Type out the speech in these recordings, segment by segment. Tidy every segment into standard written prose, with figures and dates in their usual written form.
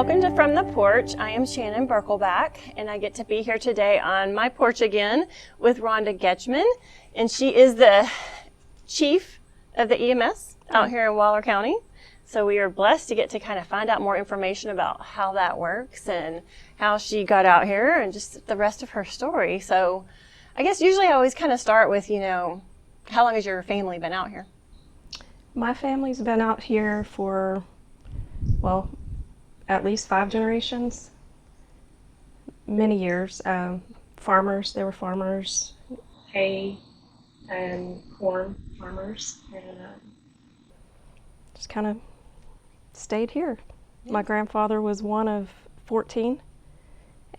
Welcome to From the Porch. I am Shannon Berkelback, and I get to be here today on my porch again with Rhonda Getschman, and she is the chief of the EMS out here in Waller County. So we are blessed to get to kind of find out more information about how that works and how she got out here and just the rest of her story. So I guess usually I always kind of start with, how long has your family been out here? My family's been out here for, at least 5 generations, many years. Farmers, they were farmers, hay and corn farmers, and just kind of stayed here. Yeah. My grandfather was one of 14,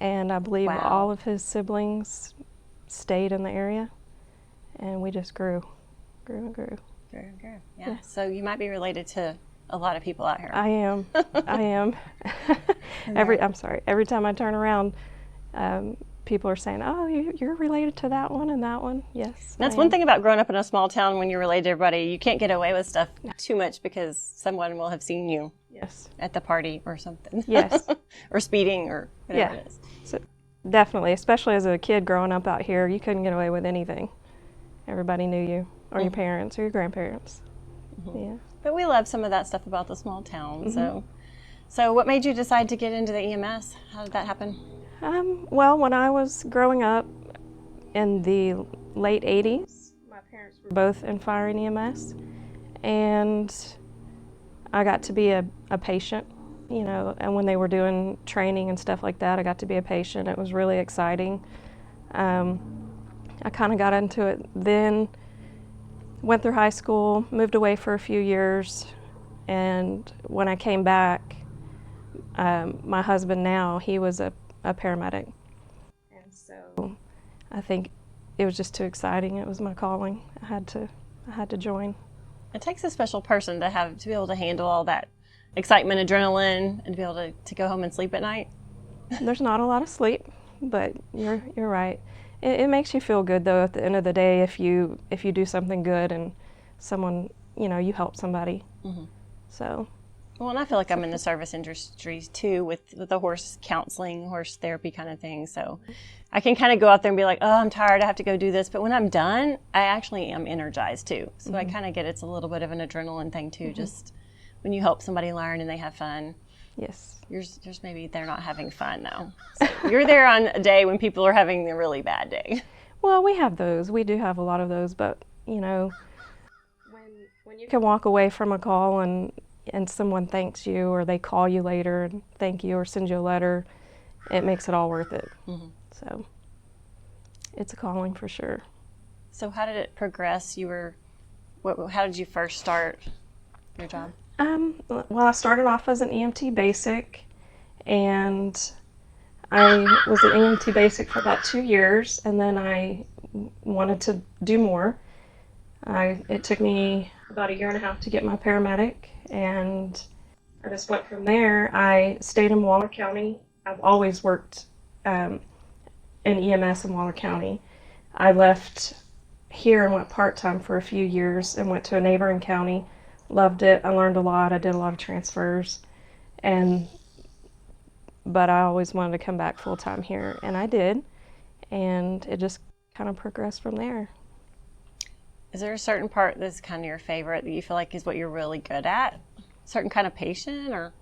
and I believe all of his siblings stayed in the area, and we just grew and grew. Yeah. So you might be related to a lot of people out here. I am. Every time I turn around, people are saying, "Oh, you're related to that one and that one." Yes. That's one thing about growing up in a small town. When you're related to everybody, you can't get away with stuff too much because someone will have seen you. Yes. At the party or something. Yes. Or speeding or whatever it is. So definitely, especially as a kid growing up out here, you couldn't get away with anything. Everybody knew you, or your parents, or your grandparents. Mm-hmm. Yeah. But we love some of that stuff about the small town. Mm-hmm. So what made you decide to get into the EMS? How did that happen? When I was growing up in the late 80s, my parents were both in fire and EMS, and I got to be a patient, and when they were doing training and stuff like that, I got to be a patient. It was really exciting. I kind of got into it then. Went through high school, moved away for a few years, and when I came back, my husband now, he was a paramedic. And so I think it was just too exciting. It was my calling. I had to join. It takes a special person to be able to handle all that excitement, adrenaline, and to be able to go home and sleep at night. There's not a lot of sleep, but you're right. It makes you feel good, though, at the end of the day, if you do something good and someone, you help somebody. Mm-hmm. So. Well, and I feel like I'm in the service industry, too, with the horse counseling, horse therapy kind of thing. So I can kind of go out there and be like, oh, I'm tired, I have to go do this. But when I'm done, I actually am energized, too. So mm-hmm. I kind of get it's a little bit of an adrenaline thing, too, mm-hmm. just when you help somebody learn and they have fun. Yes. Yours maybe they're not having fun, though. So you're there on a day when people are having a really bad day. Well, we have those. We do have a lot of those. But, when you can walk away from a call and someone thanks you, or they call you later and thank you or send you a letter, it makes it all worth it. Mm-hmm. So it's a calling for sure. So how did it progress? How did you first start your job? I started off as an EMT basic, and I was an EMT basic for about 2 years, and then I wanted to do more. It took me about 1.5 years to get my paramedic, and I just went from there. I stayed in Waller County. I've always worked in EMS in Waller County. I left here and went part-time for a few years and went to a neighboring county. Loved it. I learned a lot. I did a lot of transfers, but I always wanted to come back full-time here, and I did, and it just kind of progressed from there. Is there a certain part that's kind of your favorite that you feel like is what you're really good at? A certain kind of patient, or?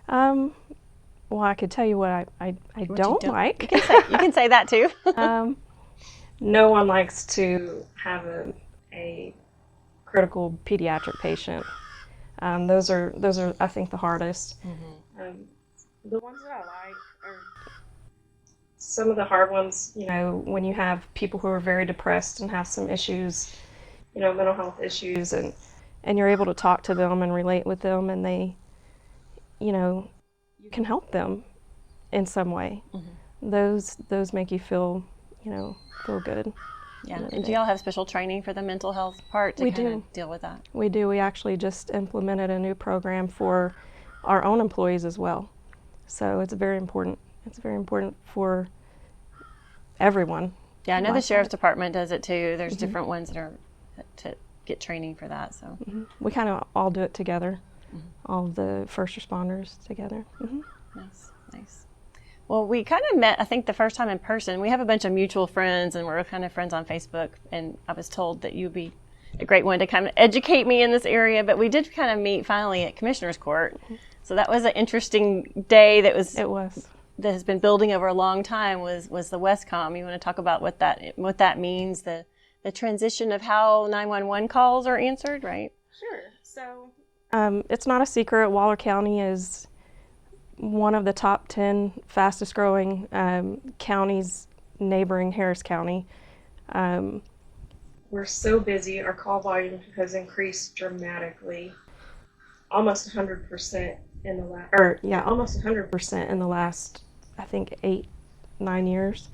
Well, I could tell you what I don't like. You can say that too. No one likes to have a critical pediatric patient. Those are I think the hardest. Mm-hmm. The ones that I like are some of the hard ones. When you have people who are very depressed and have some issues, mental health issues, and you're able to talk to them and relate with them, and they, you can help them in some way. Mm-hmm. Those make you feel good. Yeah, and do y'all have special training for the mental health part to kind of deal with that? We do. We actually just implemented a new program for our own employees as well. So it's very important. It's very important for everyone. Yeah, I know the Sheriff's Department does it too. There's mm-hmm. different ones that are to get training for that. So mm-hmm. We kind of all do it together, mm-hmm. all the first responders together. Mm-hmm. Nice, nice. Well, we kind of met, I think, the first time in person. We have a bunch of mutual friends, and we're kind of friends on Facebook. And I was told that you'd be a great one to kind of educate me in this area. But we did kind of meet finally at Commissioner's Court. So that was an interesting day. It was. That has been building over a long time. Was the Westcom. You want to talk about what that means? The transition of how 911 calls are answered, right? Sure. So it's not a secret. Waller County is one of the top 10 fastest growing counties neighboring Harris County. We're so busy, our call volume has increased dramatically, almost 100% in the last, I think, 8-9 years.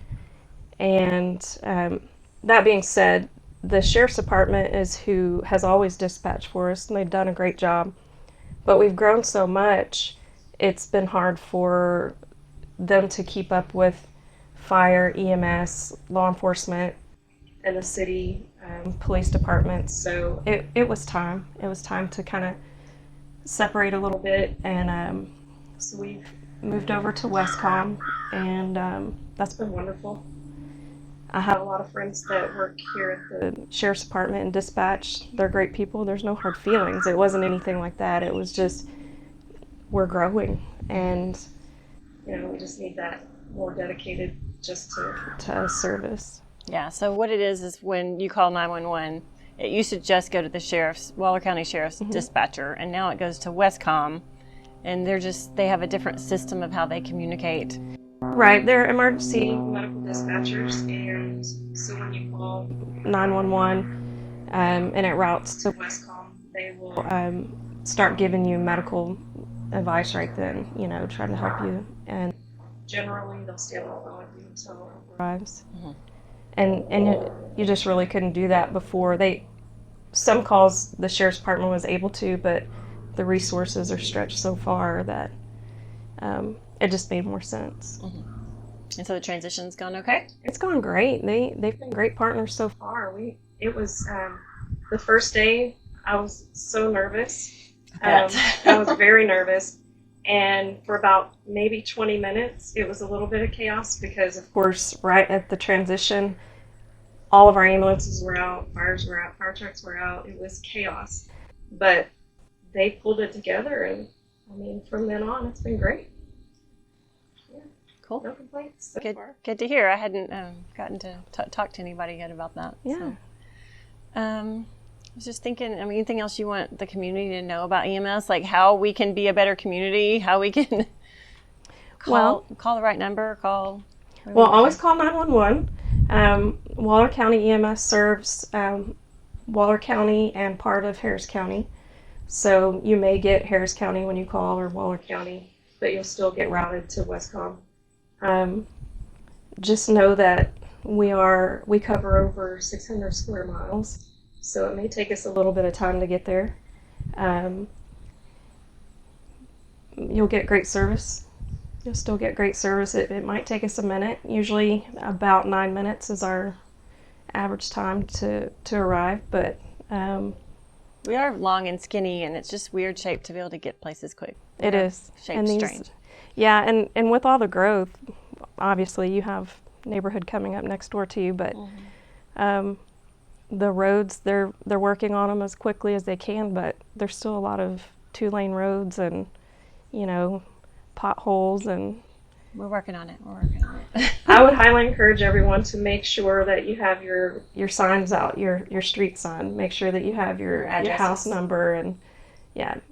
And that being said, the Sheriff's Department is who has always dispatched for us, and they've done a great job. But we've grown so much, it's been hard for them to keep up with fire, EMS, law enforcement, and the city police department. So it was time. It was time to kind of separate a little bit, and so we've moved over to Westcom, and that's been wonderful. I have a lot of friends that work here at the Sheriff's Department and dispatch. They're great people. There's no hard feelings. It wasn't anything like that. It was just, we're growing, and we just need that more dedicated just to service. Yeah, so what it is when you call 911, it used to just go to the Waller County Sheriff's dispatcher, and now it goes to Westcom, and they have a different system of how they communicate. Right, they're emergency medical dispatchers, and so when you call 911 and it routes to Westcom, they will start giving you medical advice right then, trying to help you. And generally, they'll stay on the phone with you until it arrives. And you just really couldn't do that before. Some calls the Sheriff's Department was able to, but the resources are stretched so far that it just made more sense. And so the transition's gone okay? It's gone great. They've been great partners so far. It was the first day I was so nervous. I was very nervous. And for about maybe 20 minutes, it was a little bit of chaos because, of course, right at the transition, all of our ambulances were out, fires were out, fire trucks were out. It was chaos. But they pulled it together, and, from then on, it's been great. Yeah. Cool. No complaints so far. Good to hear. I hadn't gotten to talk to anybody yet about that. Yeah. So. I was just thinking, anything else you want the community to know about EMS, like how we can be a better community, how we can call the right number, always call 911. Waller County EMS serves Waller County and part of Harris County. So you may get Harris County when you call, or Waller County, but you'll still get routed to Westcom. Just know that we cover over 600 square miles. So it may take us a little bit of time to get there. You'll get great service. You'll still get great service. It might take us a minute. Usually about 9 minutes is our average time to arrive. But we are long and skinny, and it's just weird shape to be able to get places quick. It is. Shape's strange. Yeah, and with all the growth, obviously you have neighborhood coming up next door to you, but the roads, they're working on them as quickly as they can, but there's still a lot of 2-lane roads and, potholes, and we're working on it. I would highly encourage everyone to make sure that you have your signs out, your street sign. Make sure that you have your house number, and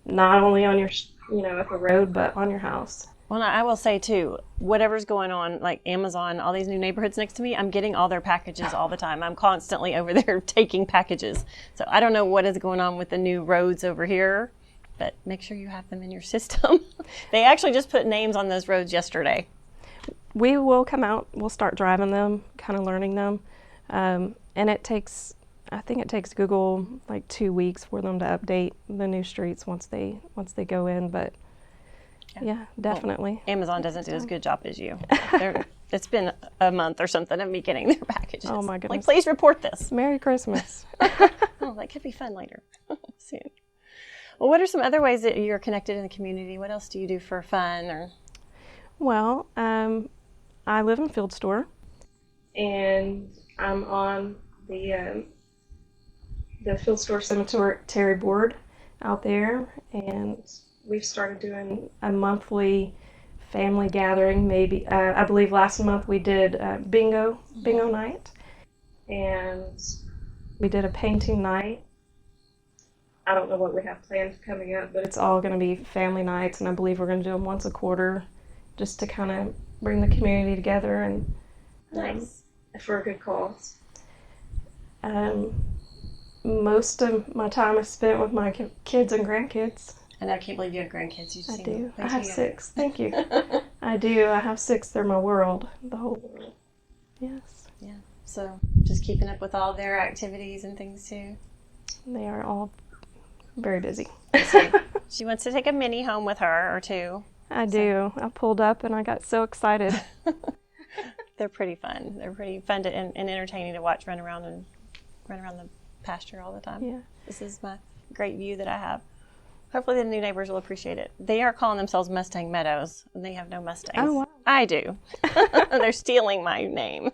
not only on your, at the road, but on your house. Well, I will say, too, whatever's going on, like Amazon, all these new neighborhoods next to me, I'm getting all their packages all the time. I'm constantly over there taking packages. So I don't know what is going on with the new roads over here, but make sure you have them in your system. They actually just put names on those roads yesterday. We will come out. We'll start driving them, kind of learning them. And I think it takes Google like 2 weeks for them to update the new streets once they go in, but yeah, definitely. Well, Amazon doesn't do as good job as you. It's been a month or something of me getting their packages. Oh my goodness. Like, please report this. Merry Christmas. Oh, that could be fun later. Soon. Well, what are some other ways that you're connected in the community? What else do you do for fun? Well, I live in Field Store, and I'm on the Field Store Cemetery Board out there, and we've started doing a monthly family gathering. Maybe I believe last month we did bingo night, and we did a painting night. I don't know what we have planned coming up, but it's all going to be family nights, and I believe we're going to do them once a quarter, just to kind of bring the community together and Nice. for a good cause. Most of my time is spent with my kids and grandkids. And I can't believe you have grandkids. You just I seem do. way I too have young. 6. Thank you. I do. I have 6. They're my world. The whole world. Yes. Yeah. So just keeping up with all their activities and things too. They are all very busy. She wants to take a mini home with her or two. I do. I pulled up and I got so excited. They're pretty fun. They're pretty fun and entertaining to watch run around the pasture all the time. Yeah. This is my great view that I have. Hopefully the new neighbors will appreciate it. They are calling themselves Mustang Meadows, and they have no Mustangs. Oh, wow. I do. They're stealing my name.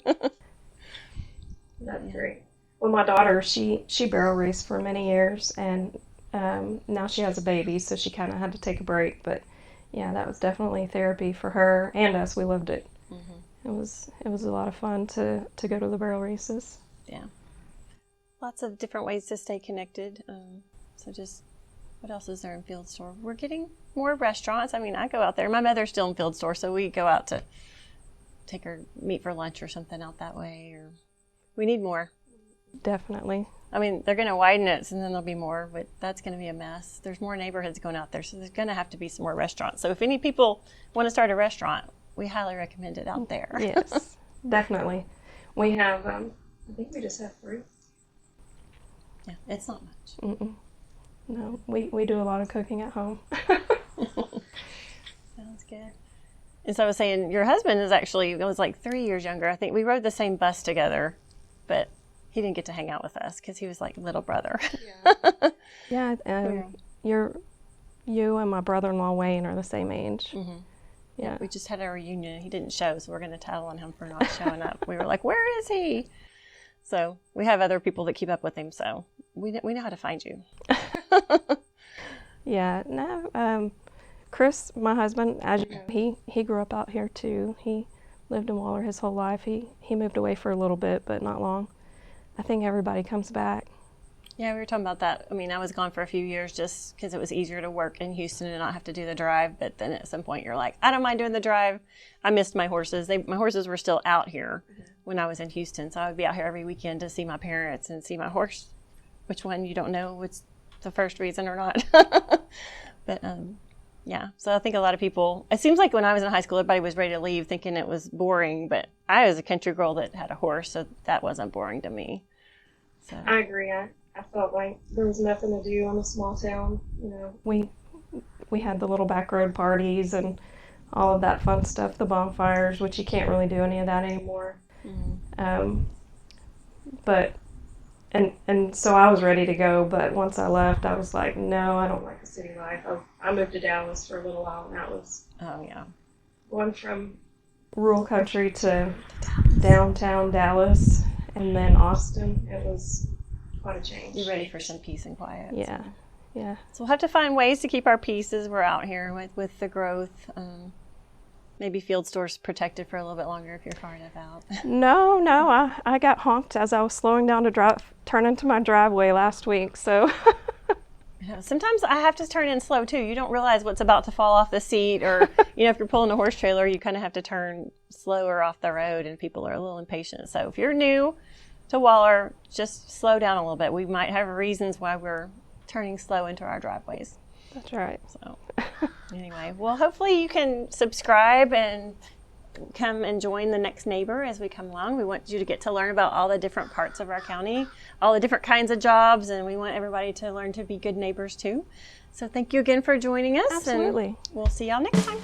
That's great. Well, my daughter, she barrel raced for many years, and now she has a baby, so she kind of had to take a break. But yeah, that was definitely therapy for her and us. We loved it. Mm-hmm. It was a lot of fun to go to the barrel races. Yeah. Lots of different ways to stay connected. So just, what else is there in Field Store? We're getting more restaurants. I mean, I go out there. My mother's still in Field Store, so we go out to take her meet for lunch or something out that way. Or we need more. Definitely. I mean, they're going to widen it, and then there'll be more, but that's going to be a mess. There's more neighborhoods going out there, so there's going to have to be some more restaurants. So if any people want to start a restaurant, we highly recommend it out there. Yes, definitely. We have, I think we just have 3. Yeah, it's not much. Mm-mm. No, we do a lot of cooking at home. Sounds good. And so I was saying, your husband was like 3 years younger. I think we rode the same bus together, but he didn't get to hang out with us because he was like little brother. Yeah. You and my brother-in-law Wayne are the same age. Mm-hmm. Yeah. We just had a reunion. He didn't show, so we're going to tell on him for not showing up. We were like, where is he? So we have other people that keep up with him, so we know how to find you. Yeah. No. Chris, my husband, as you know, he grew up out here too. He lived in Waller his whole life. He moved away for a little bit, but not long. I think everybody comes back. Yeah, we were talking about that. I mean, I was gone for a few years just because it was easier to work in Houston and not have to do the drive. But then at some point, you're like, I don't mind doing the drive. I missed my horses. My horses were still out here when I was in Houston, so I would be out here every weekend to see my parents and see my horse. Which one, you don't know what's the first reason or not. But yeah, so I think a lot of people, it seems like when I was in high school, everybody was ready to leave thinking it was boring, but I was a country girl that had a horse, so that wasn't boring to me. So I agree. I felt like there was nothing to do on a small town. You know, we had the little back road parties and all of that fun stuff, the bonfires, which you can't really do any of that anymore. Mm-hmm. But and so I was ready to go, but once I left, I was like, no, I don't like the city life. I moved to Dallas for a little while, and that was going from rural country to downtown Dallas, and then Austin. It was quite a change. You're ready for some peace and quiet. Yeah, yeah. So we'll have to find ways to keep our peace as we're out here with the growth. Maybe Field Store's protected for a little bit longer if you're far enough out. No, I got honked as I was slowing down to turn into my driveway last week, so. Yeah, sometimes I have to turn in slow too. You don't realize what's about to fall off the seat, or if you're pulling a horse trailer, you kind of have to turn slower off the road, and people are a little impatient. So if you're new to Waller, just slow down a little bit. We might have reasons why we're turning slow into our driveways. That's right. So anyway, well, hopefully you can subscribe and come and join the next neighbor as we come along. We want you to get to learn about all the different parts of our county, all the different kinds of jobs, and we want everybody to learn to be good neighbors too. So thank you again for joining us. Absolutely. And we'll see y'all next time.